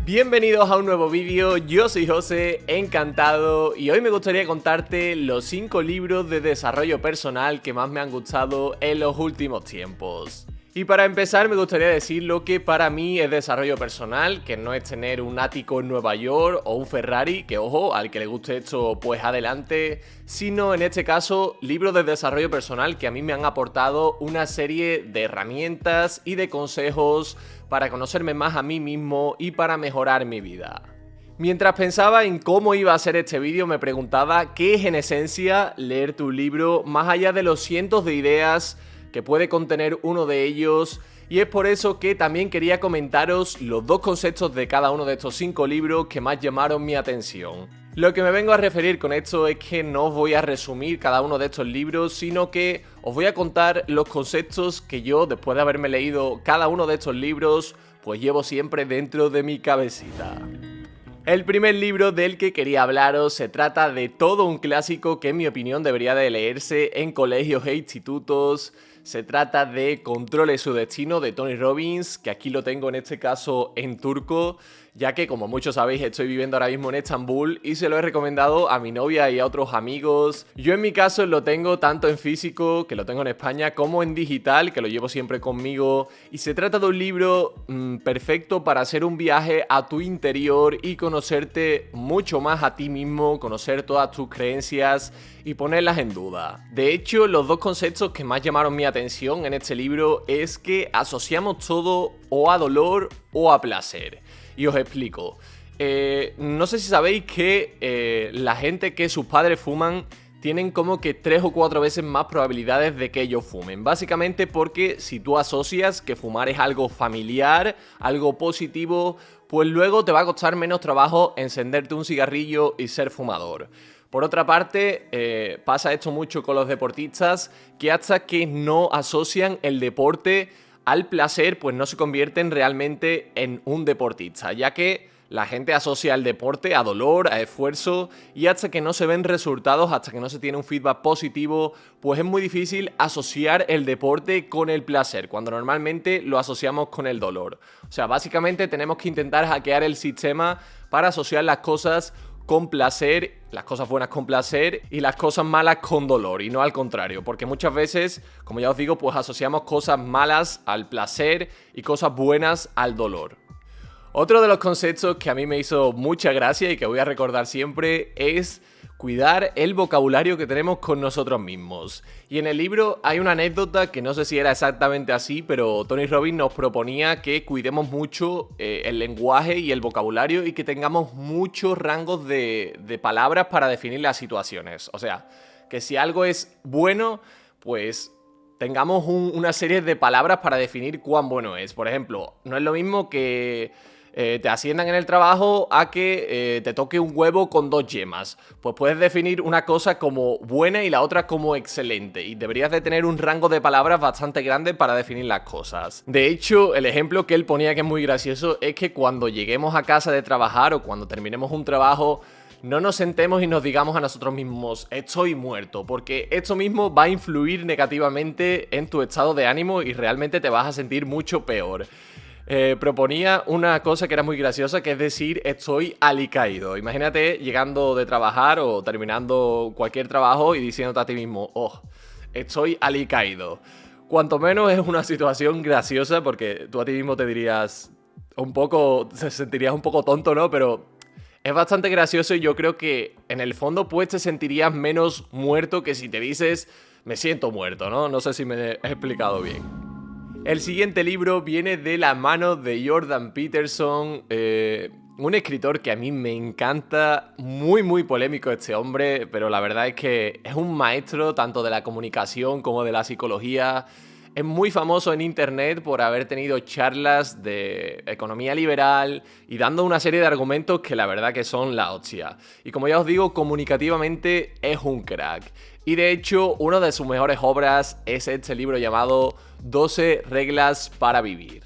Bienvenidos a un nuevo vídeo, yo soy José, encantado, y hoy me gustaría contarte los 5 libros de desarrollo personal que más me han gustado en los últimos tiempos. Y para empezar me gustaría decir lo que para mí es desarrollo personal, que no es tener un ático en Nueva York o un Ferrari, que ojo, al que le guste esto pues adelante, sino en este caso libros de desarrollo personal que a mí me han aportado una serie de herramientas y de consejos para conocerme más a mí mismo y para mejorar mi vida. Mientras pensaba en cómo iba a ser este vídeo, me preguntaba qué es en esencia leer tu libro más allá de los cientos de ideas que puede contener uno de ellos, y es por eso que también quería comentaros los 2 conceptos de cada uno de estos 5 libros que más llamaron mi atención. Lo que me vengo a referir con esto es que no os voy a resumir cada uno de estos libros, sino que os voy a contar los conceptos que yo, después de haberme leído cada uno de estos libros, pues llevo siempre dentro de mi cabecita. El primer libro del que quería hablaros se trata de todo un clásico que en mi opinión debería de leerse en colegios e institutos. Se trata de Controle su destino de Tony Robbins, que aquí lo tengo en este caso en turco, ya que como muchos sabéis estoy viviendo ahora mismo en Estambul y se lo he recomendado a mi novia y a otros amigos. Yo en mi caso lo tengo tanto en físico, que lo tengo en España, como en digital, que lo llevo siempre conmigo, y se trata de un libro perfecto para hacer un viaje a tu interior y conocerte mucho más a ti mismo, conocer todas tus creencias y ponerlas en duda. De hecho, los 2 conceptos que más llamaron mi atención en este libro es que asociamos todo o a dolor o a placer. Y os explico. No sé si sabéis que la gente que sus padres fuman tienen como que 3 o 4 veces más probabilidades de que ellos fumen. Básicamente porque si tú asocias que fumar es algo familiar, algo positivo, pues luego te va a costar menos trabajo encenderte un cigarrillo y ser fumador. Por otra parte, pasa esto mucho con los deportistas, que hasta que no asocian el deporte al placer, pues no se convierten realmente en un deportista, ya que la gente asocia el deporte a dolor, a esfuerzo, y hasta que no se ven resultados, hasta que no se tiene un feedback positivo, pues es muy difícil asociar el deporte con el placer, cuando normalmente lo asociamos con el dolor. O sea, básicamente tenemos que intentar hackear el sistema para asociar las cosas con placer, las cosas buenas con placer y las cosas malas con dolor, y no al contrario, porque muchas veces, como ya os digo, pues asociamos cosas malas al placer y cosas buenas al dolor. Otro de los conceptos que a mí me hizo mucha gracia y que voy a recordar siempre es cuidar el vocabulario que tenemos con nosotros mismos. Y en el libro hay una anécdota que no sé si era exactamente así, pero Tony Robbins nos proponía que cuidemos mucho el lenguaje y el vocabulario y que tengamos muchos rangos de palabras para definir las situaciones. O sea, que si algo es bueno, pues tengamos una serie de palabras para definir cuán bueno es. Por ejemplo, no es lo mismo que te asciendan en el trabajo a que te toque un huevo con 2 yemas. Pues puedes definir una cosa como buena y la otra como excelente, y deberías de tener un rango de palabras bastante grande para definir las cosas. De hecho, el ejemplo que él ponía, que es muy gracioso, es que cuando lleguemos a casa de trabajar o cuando terminemos un trabajo, no nos sentemos y nos digamos a nosotros mismos estoy muerto, porque esto mismo va a influir negativamente en tu estado de ánimo y realmente te vas a sentir mucho peor. Proponía una cosa que era muy graciosa, que es decir estoy alicaído. Imagínate llegando de trabajar o terminando cualquier trabajo y diciéndote a ti mismo, oh, estoy alicaído. Cuanto menos es una situación graciosa, porque tú a ti mismo te dirías te sentirías un poco tonto, ¿no? Pero es bastante gracioso y yo creo que en el fondo pues te sentirías menos muerto que si te dices me siento muerto, ¿no? No sé si me he explicado bien. El siguiente libro viene de la mano de Jordan Peterson, un escritor que a mí me encanta, muy polémico este hombre, pero la verdad es que es un maestro tanto de la comunicación como de la psicología. Es muy famoso en internet por haber tenido charlas de economía liberal y dando una serie de argumentos que la verdad que son la hostia. Y como ya os digo, comunicativamente es un crack. Y de hecho, una de sus mejores obras es este libro llamado 12 reglas para vivir.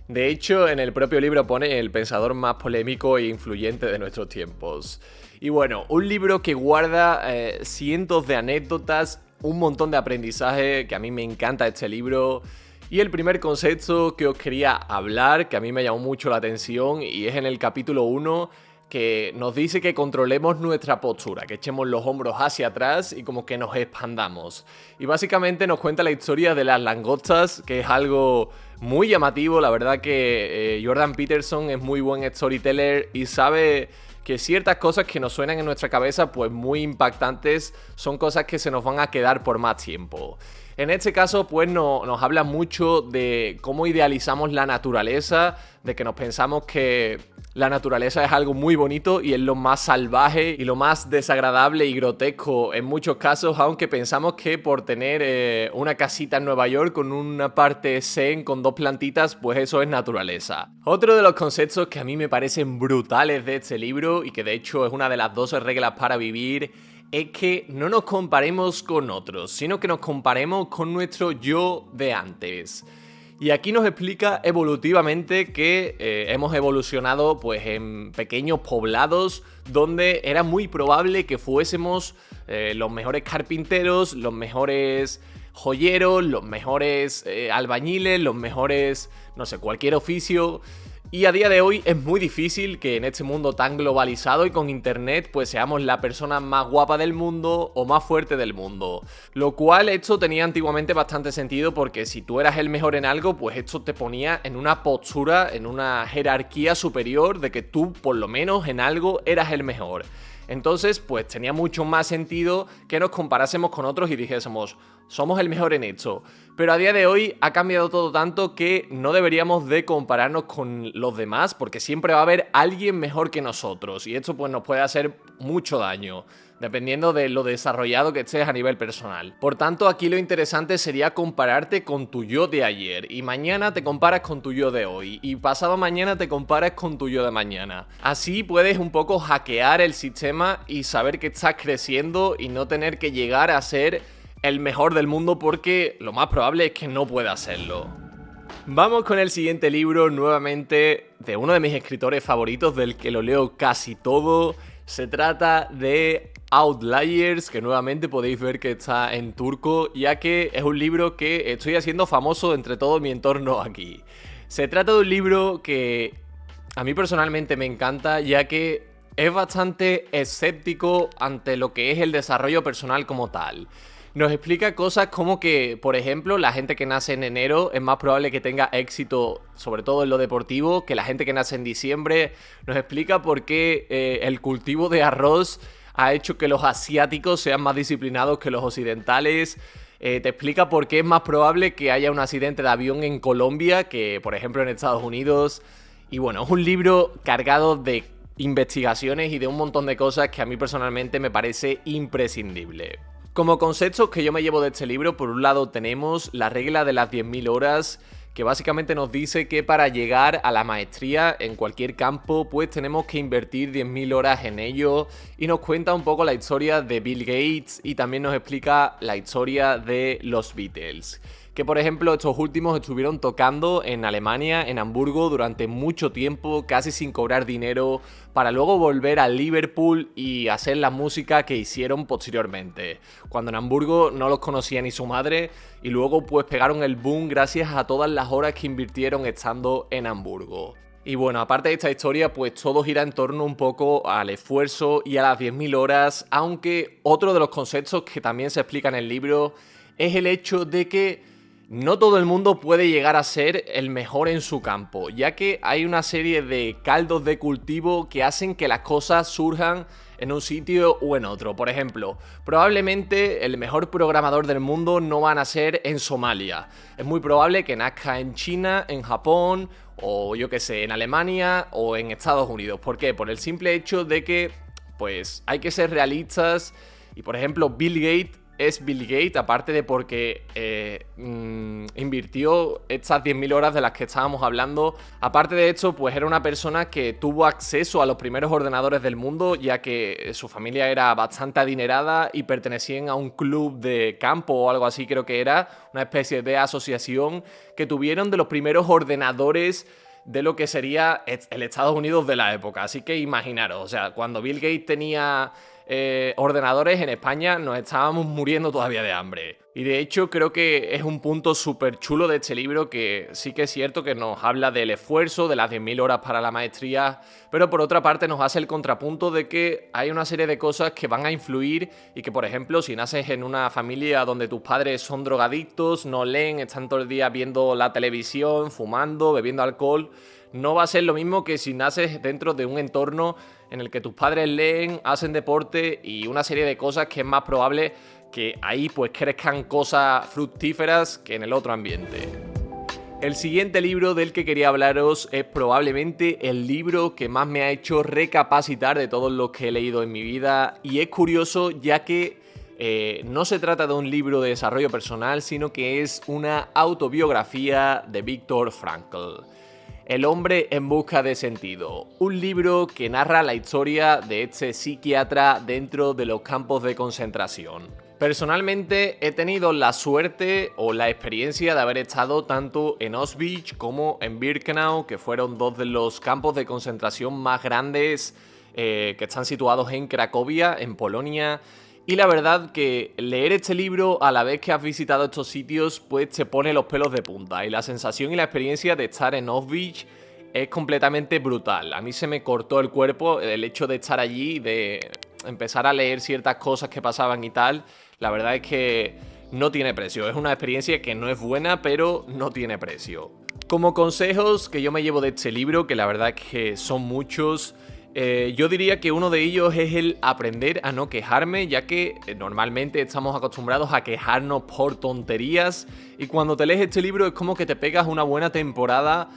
De hecho, en el propio libro pone el pensador más polémico e influyente de nuestros tiempos. Y bueno, un libro que guarda cientos de anécdotas, un montón de aprendizaje, que a mí me encanta este libro, Y el primer concepto que os quería hablar, que a mí me llamó mucho la atención, y es en el capítulo 1, que nos dice que controlemos nuestra postura, que echemos los hombros hacia atrás y como que nos expandamos. Y básicamente nos cuenta la historia de las langostas, que es algo muy llamativo. La verdad que Jordan Peterson es muy buen storyteller y sabe que ciertas cosas que nos suenan en nuestra cabeza, pues muy impactantes, son cosas que se nos van a quedar por más tiempo. En este caso, pues nos habla mucho de cómo idealizamos la naturaleza, de que nos pensamos que la naturaleza es algo muy bonito y es lo más salvaje y lo más desagradable y grotesco en muchos casos, aunque pensamos que por tener una casita en Nueva York con una parte zen con 2 plantitas, pues eso es naturaleza. Otro de los conceptos que a mí me parecen brutales de este libro, y que de hecho es una de las 12 reglas para vivir, es que no nos comparemos con otros, sino que nos comparemos con nuestro yo de antes. Y aquí nos explica evolutivamente que hemos evolucionado pues en pequeños poblados donde era muy probable que fuésemos los mejores carpinteros, los mejores joyeros, los mejores albañiles, los mejores, no sé, cualquier oficio. Y a día de hoy es muy difícil que en este mundo tan globalizado y con internet pues seamos la persona más guapa del mundo o más fuerte del mundo. Lo cual esto tenía antiguamente bastante sentido, porque si tú eras el mejor en algo, pues esto te ponía en una postura, en una jerarquía superior de que tú por lo menos en algo eras el mejor. Entonces, pues tenía mucho más sentido que nos comparásemos con otros y dijésemos, somos el mejor en esto. Pero a día de hoy ha cambiado todo tanto que no deberíamos de compararnos con los demás, porque siempre va a haber alguien mejor que nosotros y esto pues nos puede hacer mucho daño, dependiendo de lo desarrollado que estés a nivel personal. Por tanto, aquí lo interesante sería compararte con tu yo de ayer, y mañana te comparas con tu yo de hoy, y pasado mañana te comparas con tu yo de mañana. Así puedes un poco hackear el sistema y saber que estás creciendo y no tener que llegar a ser el mejor del mundo, porque lo más probable es que no puedas hacerlo. Vamos con el siguiente libro, nuevamente de uno de mis escritores favoritos, del que lo leo casi todo. Se trata de Outliers, que nuevamente podéis ver que está en turco, ya que es un libro que estoy haciendo famoso entre todo mi entorno aquí. Se trata de un libro que a mí personalmente me encanta, ya que es bastante escéptico ante lo que es el desarrollo personal como tal. Nos explica cosas como que, por ejemplo, la gente que nace en enero es más probable que tenga éxito, sobre todo en lo deportivo, que la gente que nace en diciembre. Nos explica por qué el cultivo de arroz ha hecho que los asiáticos sean más disciplinados que los occidentales. Te explica por qué es más probable que haya un accidente de avión en Colombia que, por ejemplo, en Estados Unidos. Y bueno, es un libro cargado de investigaciones y de un montón de cosas que a mí personalmente me parece imprescindible. Como conceptos que yo me llevo de este libro, por un lado tenemos la regla de las 10.000 horas, que básicamente nos dice que para llegar a la maestría en cualquier campo, pues tenemos que invertir 10.000 horas en ello, y nos cuenta un poco la historia de Bill Gates y también nos explica la historia de los Beatles. Que por ejemplo estos últimos estuvieron tocando en Alemania, en Hamburgo, durante mucho tiempo, casi sin cobrar dinero, para luego volver a Liverpool y hacer la música que hicieron posteriormente, cuando en Hamburgo no los conocía ni su madre, y luego pues pegaron el boom gracias a todas las horas que invirtieron estando en Hamburgo. Y bueno, aparte de esta historia, pues todo gira en torno un poco al esfuerzo y a las 10.000 horas, aunque otro de los conceptos que también se explica en el libro es el hecho de que no todo el mundo puede llegar a ser el mejor en su campo, ya que hay una serie de caldos de cultivo que hacen que las cosas surjan en un sitio o en otro. Por ejemplo, probablemente el mejor programador del mundo no va a nacer en Somalia. Es muy probable que nazca en China, en Japón, o yo que sé, en Alemania o en Estados Unidos. ¿Por qué? Por el simple hecho de que, pues, hay que ser realistas. Y por ejemplo, Bill Gates es Bill Gates, aparte de porque invirtió estas 10.000 horas de las que estábamos hablando. Aparte de esto, pues era una persona que tuvo acceso a los primeros ordenadores del mundo, ya que su familia era bastante adinerada y pertenecían a un club de campo o algo así, creo que era, una especie de asociación que tuvieron de los primeros ordenadores de lo que sería el Estados Unidos de la época. Así que imaginaros, o sea, cuando Bill Gates tenía ordenadores en España, nos estábamos muriendo todavía de hambre. Y de hecho creo que es un punto súper chulo de este libro, que sí que es cierto que nos habla del esfuerzo, de las 10.000 horas para la maestría, pero por otra parte nos hace el contrapunto de que hay una serie de cosas que van a influir y que, por ejemplo, si naces en una familia donde tus padres son drogadictos, no leen, están todo el día viendo la televisión, fumando, bebiendo alcohol, no va a ser lo mismo que si naces dentro de un entorno en el que tus padres leen, hacen deporte y una serie de cosas que es más probable que ahí pues crezcan cosas fructíferas que en el otro ambiente. El siguiente libro del que quería hablaros es probablemente el libro que más me ha hecho recapacitar de todos los que he leído en mi vida, y es curioso ya que no se trata de un libro de desarrollo personal, sino que es una autobiografía de Viktor Frankl. El hombre en busca de sentido, un libro que narra la historia de este psiquiatra dentro de los campos de concentración. Personalmente he tenido la suerte o la experiencia de haber estado tanto en Auschwitz como en Birkenau, que fueron dos de los campos de concentración más grandes que están situados en Cracovia, en Polonia. Y la verdad que leer este libro a la vez que has visitado estos sitios pues te pone los pelos de punta, y la sensación y la experiencia de estar en Auschwitz es completamente brutal. A mí se me cortó el cuerpo el hecho de estar allí, de empezar a leer ciertas cosas que pasaban y tal. La verdad es que no tiene precio, es una experiencia que no es buena, pero no tiene precio. Como consejos que yo me llevo de este libro, que la verdad es que son muchos, yo diría que uno de ellos es el aprender a no quejarme, ya que normalmente estamos acostumbrados a quejarnos por tonterías, y cuando te lees este libro es como que te pegas una buena temporada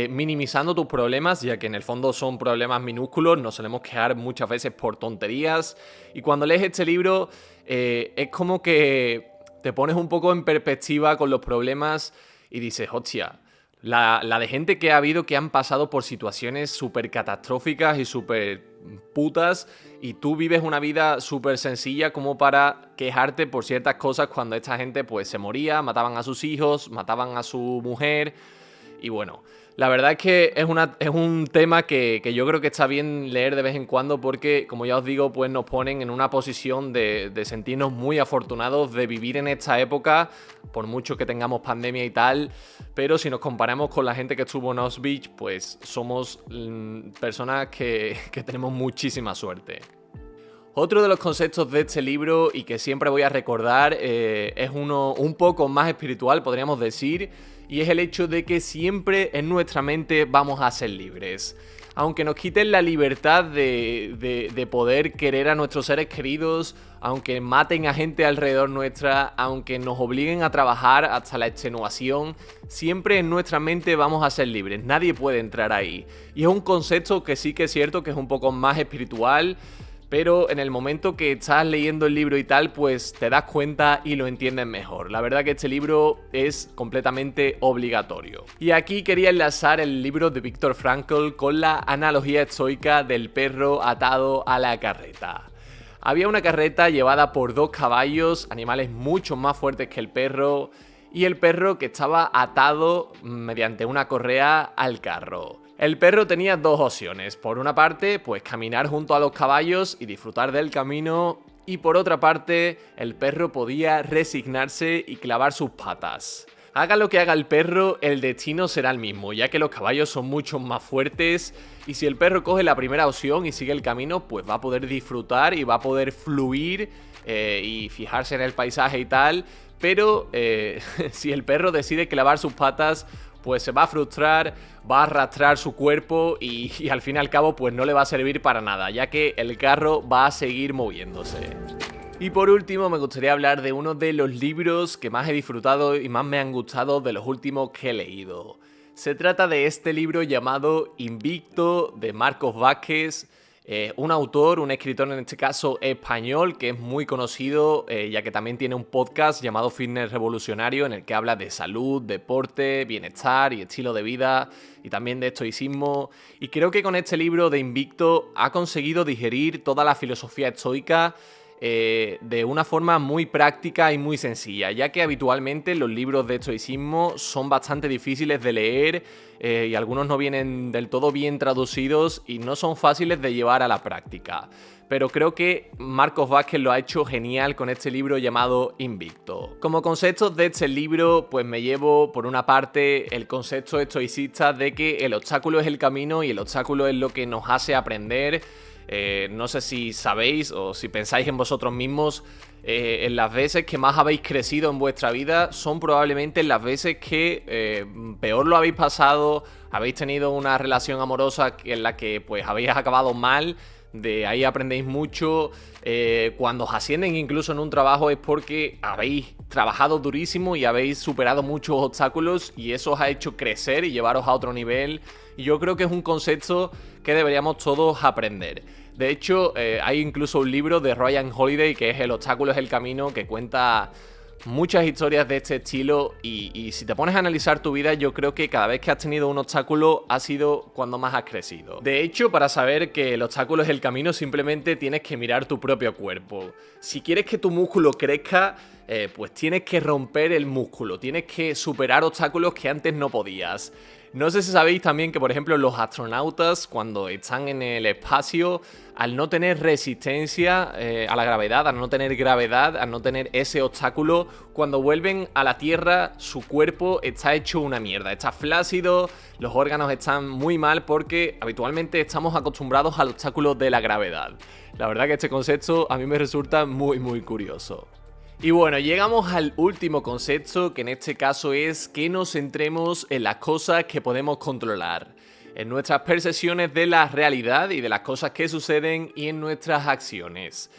minimizando tus problemas, ya que en el fondo son problemas minúsculos, nos solemos quejar muchas veces por tonterías, y cuando lees este libro es como que te pones un poco en perspectiva con los problemas y dices, hostia, la de gente que ha habido que han pasado por situaciones súper catastróficas y súper putas, y tú vives una vida súper sencilla como para quejarte por ciertas cosas cuando esta gente pues se moría, mataban a sus hijos, mataban a su mujer. Y bueno, la verdad es que es un tema que yo creo que está bien leer de vez en cuando, porque, como ya os digo, pues nos ponen en una posición de sentirnos muy afortunados de vivir en esta época, por mucho que tengamos pandemia y tal, pero si nos comparamos con la gente que estuvo en Auschwitz, pues somos personas que tenemos muchísima suerte. Otro de los conceptos de este libro, y que siempre voy a recordar, es uno un poco más espiritual, podríamos decir, y es el hecho de que siempre en nuestra mente vamos a ser libres. Aunque nos quiten la libertad de poder querer a nuestros seres queridos, aunque maten a gente alrededor nuestra, aunque nos obliguen a trabajar hasta la extenuación, siempre en nuestra mente vamos a ser libres, nadie puede entrar ahí. Y es un concepto que sí que es cierto que es un poco más espiritual, pero en el momento que estás leyendo el libro y tal, pues te das cuenta y lo entiendes mejor. La verdad que este libro es completamente obligatorio. Y aquí quería enlazar el libro de Viktor Frankl con la analogía estoica del perro atado a la carreta. Había una carreta llevada por 2 caballos, animales mucho más fuertes que el perro, y el perro que estaba atado mediante una correa al carro. El perro tenía 2 opciones. Por una parte, pues caminar junto a los caballos y disfrutar del camino, y por otra parte, el perro podía resignarse y clavar sus patas. Haga lo que haga el perro, el destino será el mismo, ya que los caballos son mucho más fuertes, y si el perro coge la primera opción y sigue el camino, pues va a poder disfrutar y va a poder fluir y fijarse en el paisaje y tal, pero si el perro decide clavar sus patas, pues se va a frustrar, va a arrastrar su cuerpo y al fin y al cabo pues no le va a servir para nada, ya que el carro va a seguir moviéndose. Y por último me gustaría hablar de uno de los libros que más he disfrutado y más me han gustado de los últimos que he leído. Se trata de este libro llamado Invicto, de Marcos Vázquez, un autor, un escritor en este caso español, que es muy conocido, ya que también tiene un podcast llamado Fitness Revolucionario, en el que habla de salud, deporte, bienestar y estilo de vida, y también de estoicismo. Y creo que con este libro de Invicto ha conseguido digerir toda la filosofía estoica, de una forma muy práctica y muy sencilla, ya que habitualmente los libros de estoicismo son bastante difíciles de leer y algunos no vienen del todo bien traducidos y no son fáciles de llevar a la práctica. Pero creo que Marcos Vázquez lo ha hecho genial con este libro llamado Invicto. Como conceptos de este libro, pues me llevo por una parte el concepto estoicista de que el obstáculo es el camino y el obstáculo es lo que nos hace aprender. No sé si sabéis o si pensáis en vosotros mismos, en las veces que más habéis crecido en vuestra vida son probablemente en las veces que peor lo habéis pasado, habéis tenido una relación amorosa en la que pues habéis acabado mal. De ahí aprendéis mucho. Cuando os ascienden incluso en un trabajo es porque habéis trabajado durísimo y habéis superado muchos obstáculos y eso os ha hecho crecer y llevaros a otro nivel. Y yo creo que es un concepto que deberíamos todos aprender. De hecho, hay incluso un libro de Ryan Holiday que es El obstáculo es el camino, que cuenta muchas historias de este estilo y si te pones a analizar tu vida, yo creo que cada vez que has tenido un obstáculo ha sido cuando más has crecido. De hecho, para saber que el obstáculo es el camino, simplemente tienes que mirar tu propio cuerpo. Si quieres que tu músculo crezca, pues tienes que romper el músculo, tienes que superar obstáculos que antes no podías. No sé si sabéis también que, por ejemplo, los astronautas, cuando están en el espacio, al no tener resistencia a la gravedad, al no tener gravedad, al no tener ese obstáculo, cuando vuelven a la Tierra, su cuerpo está hecho una mierda, está flácido, los órganos están muy mal porque habitualmente estamos acostumbrados al obstáculo de la gravedad. La verdad que este concepto a mí me resulta muy curioso. Y bueno, llegamos al último concepto, que en este caso es que nos centremos en las cosas que podemos controlar, en nuestras percepciones de la realidad y de las cosas que suceden y en nuestras acciones.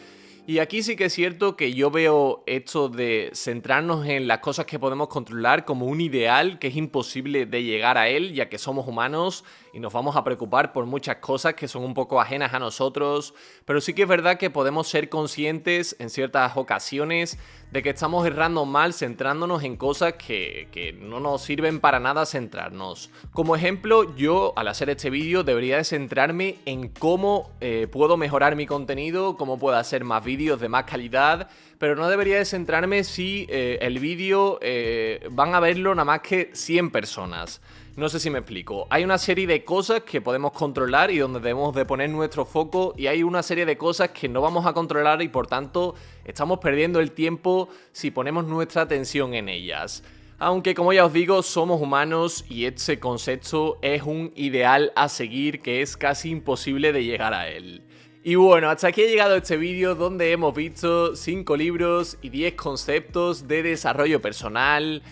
Y aquí sí que es cierto que yo veo esto de centrarnos en las cosas que podemos controlar como un ideal que es imposible de llegar a él, ya que somos humanos y nos vamos a preocupar por muchas cosas que son un poco ajenas a nosotros, pero sí que es verdad que podemos ser conscientes en ciertas ocasiones de que estamos errando mal centrándonos en cosas que no nos sirven para nada centrarnos. Como ejemplo, yo al hacer este vídeo debería de centrarme en cómo puedo mejorar mi contenido, cómo puedo hacer más vídeos de más calidad, pero no debería de centrarme si el vídeo van a verlo nada más que 100 personas. No sé si me explico. Hay una serie de cosas que podemos controlar y donde debemos de poner nuestro foco, y hay una serie de cosas que no vamos a controlar y por tanto estamos perdiendo el tiempo si ponemos nuestra atención en ellas. Aunque como ya os digo, somos humanos y este concepto es un ideal a seguir que es casi imposible de llegar a él. Y bueno, hasta aquí ha llegado este vídeo donde hemos visto 5 libros y 10 conceptos de desarrollo personal.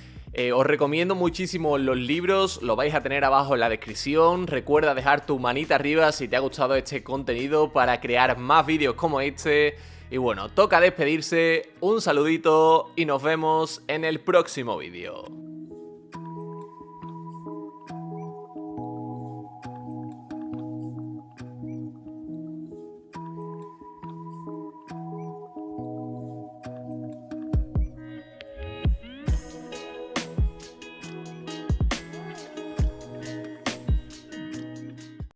Os recomiendo muchísimo los libros, los vais a tener abajo en la descripción. Recuerda dejar tu manita arriba si te ha gustado este contenido para crear más vídeos como este. Y bueno, toca despedirse, un saludito y nos vemos en el próximo vídeo.